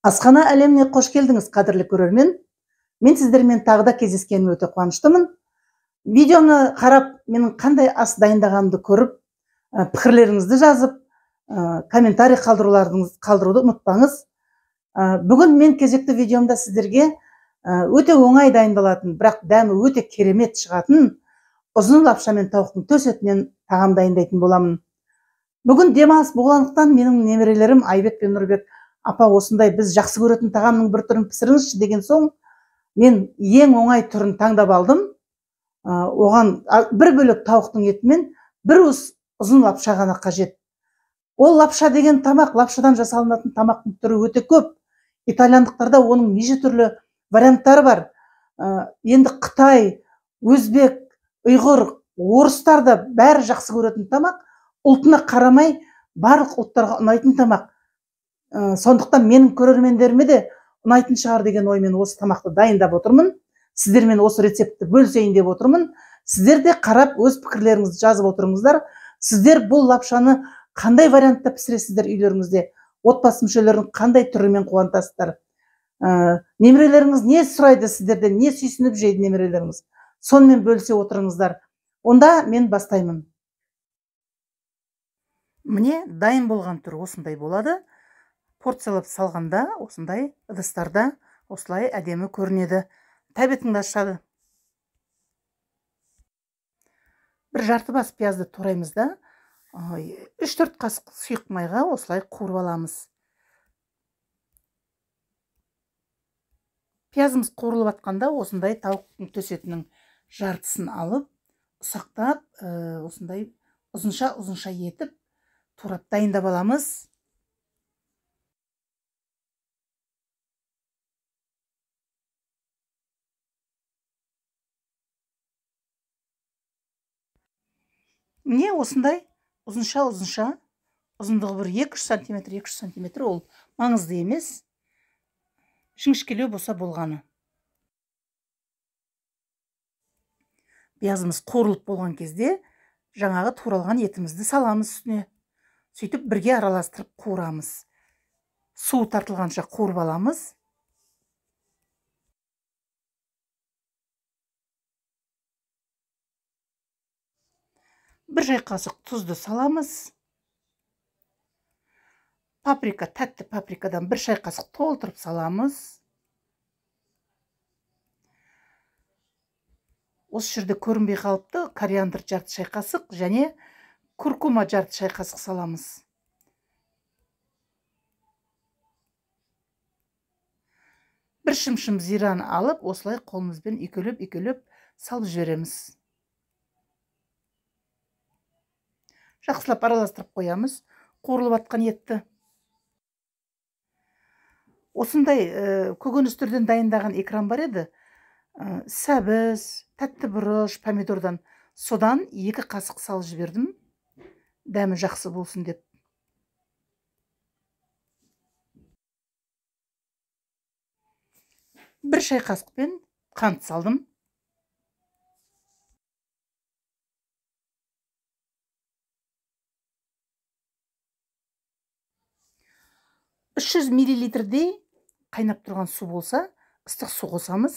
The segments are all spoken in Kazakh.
Асхана әлеміне қош келдіңіз, қадірлі көрермен. Мен сіздермен тағы да кездескеніме өте қуаныштымын. Видеоны қарап, менің қандай ас дайындағанымды көріп, пікірлеріңізді жазып, комментарий қалдыруды ұмытпаңыз. Бүгін мен кезекті видеомда сіздерге өте оңай дайындалатын, бірақ дәмі өте керемет шығатын ұзын лапша мен тауықтың төс етінен тағам дайындайтын боламын. Бүгін демалыс болғандықтан менің немерелерім Айбек пен Нұрбек апа осындай біз жақсы көретін тағамның бір түрін пісіріңізші деген соң, мен ең оңай түрін таңдап алдым. Оған бір бөлек тауықтың етімен бір уыс ұзын лапша ғана қажет. Ол лапша деген тамақ, лапшадан жасалынатын тамақтың түрі өте көп. Итальяндықтарда оның неше түрлі варианттары бар. Енді Қытай, өзбек, ұйғыр, орыстар да бәрі жақсы көретін тамақ. Ұлтына қарамай барлық ұлттарға ұнайтын тамақ. Сондықтан менің көрермендеріме де ұнайтын шығар деген оймен осы тамақты дайындап отырмын. Сіздермен осы рецептті бөлісейін деп отырмын. Сіздер де қарап өз пікірлеріңізді жазып отырыңыздар. Сіздер бұл лапшаны қандай вариантта пісіресіздер үйлеріңізде? Отбасы мүшелерін қандай түрімен қуантасыздар? Немерелеріңіз не сұрайды сіздерден, не сүйсініп жейді немерелеріңіз? Сонымен бөлісе отырыңыздар. Онда мен бастаймын. Міне дайын болған түрі осындай болады. Порциялап салғанда осындай ыдыстарда осылай әдемі көрінеді. Тәбетіңді ашады. Бір жарты бас пиязды тураймыз да 3-4 қасық сұйық майға осылай қуырып аламыз. Пиязымыз қуырылып атқанда осындай тауықтың төс етінің жартысын алып, ұсақтап, осындай ұзынша етіп турап дайындап аламыз. Міне осындай ұзынша, ұзындығы бір 2-3 сантиметр, ол маңызды емес. Жіңішкелеу болса болғаны. Пиязымыз қуырылып болған кезде жаңағы туралған етімізді саламыз үстіне. Сөйтіп бірге араластырып қуырамыз. Су тартылғанша қуырып аламыз. Бір жай қасық тұзды саламыз. Паприка, тәтті паприкадан бір шай қасық толтырып саламыз. Осы жерде көрінбей қалыпты, кориандр жарты шай қасық және куркума жарты шай қасық саламыз. Бір шымшым зираны алып, осылай қолымызбен үйкелеп салып жібереміз. Жақсылап араластырып қоямыз қуырылып атқан етті. Осындай көкөністерден дайындаған экран бар еді. Сәбіз, тәтті бұрыш, помидордан. Содан 2 қасық салып жібердім. Дәмі жақсы болсын деп. Бір шай қасықпен қант салдым. 300 миллилитрдей қайнап тұрған су болса, ыстық су қосамыз,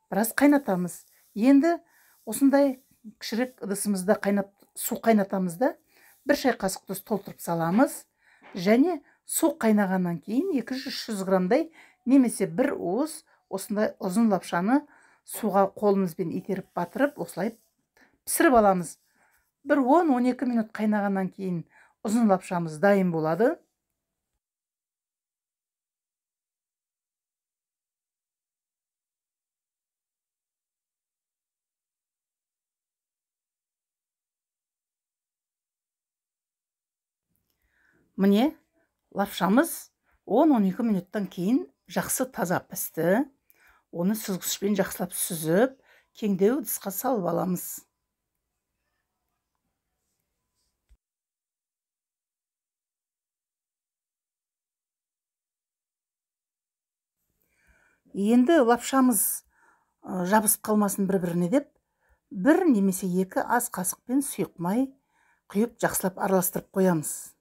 біраз қайнатамыз. Енді осындай кішірек ыдысымызда су қайнатамыз да, бір шай қасық тұз толтырып саламыз. Және су қайнағаннан кейін 200-300 грамдай немесе бір уыс осындай ұзын лапшаны суға қолымызбен итеріп батырып, осылай пісіріп аламыз. Бір 10-12 минут қайнағаннан кейін ұзын лапшамыз дайын болады. Міне, лапшамыз 10-12 минуттан кейін жақсы таза пісті. Оны сүзгішпен жақсылап сүзіп, кеңдеу ыдысқа салып аламыз. Енді лапшамыз жабысып қалмасын бір-біріне деп, бір немесе 2 ас қасықпен сұйық май құйып жақсылап араластырып қоямыз.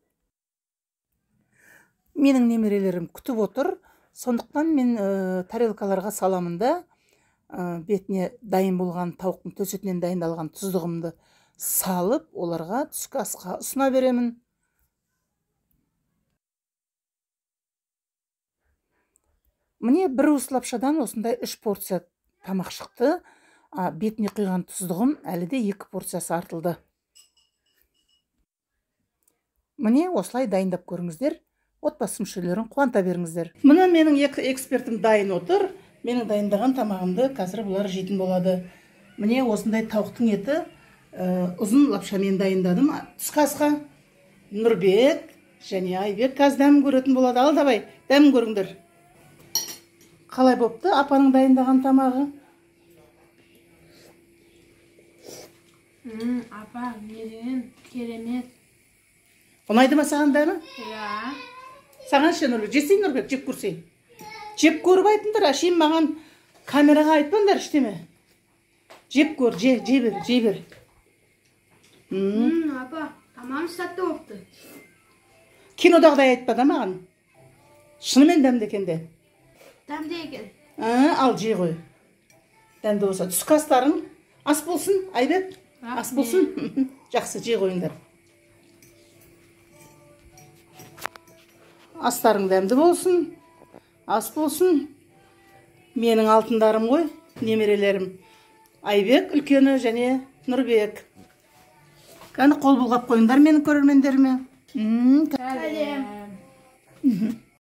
Менің немерелерім күтіп отыр. Сондықтан мен тарелкаларға саламын да, бетіне дайын болған тауықтың төс етінен дайындалған тұздығымды салып, оларға түскі асқа ұсына беремін. Міне бір уыс лапшадан осындай 3 порция тамақ шықты. Бетіне құйған тұздығым әлі де 2 порциясы артылды. Міне осылай дайындап көріңіздер. Отбасы мүшелерін қуанта беріңіздер. Міне менің екі экспертім дайын отыр. Менің дайындаған тамағымды қазір бұлар жейтін болады. Міне осындай тауықтың еті ұзын лапшамен дайындадым. Түскі асқа Нұрбек және Айбек қазір дәмін көретін болады. Ал давай, дәмін көріңдер. Қалай бопты апаның дайындаған тамағы? Апа, не деген керемет. Ұнайды ма саған дәмі? Иә. Саған ше Нұрбек, жесей Нұрбек, жеп көрсей. Жеп көріп айтыңдар, әшейін маған камераға айтпаңдар іштеме. Жеп көр, жей бер. Апа, тамам сәтті оқты. Кинодағыдай айтпады маған. Шынымен дәмді екен де. Дәмді екен. Ал жей ғой. Дәмді болса, түскі астарың ас болсын, Айбек. Ас болсын. Жақсы, жей қойыңдар. Астарың дәмді болсын. Ас болсын. Менің алтындарым ғой, немерелерім. Айбек үлкені және Нұрбек. Қаны қол бұлғап қойыңдар менің көрермендеріме. Сәлем.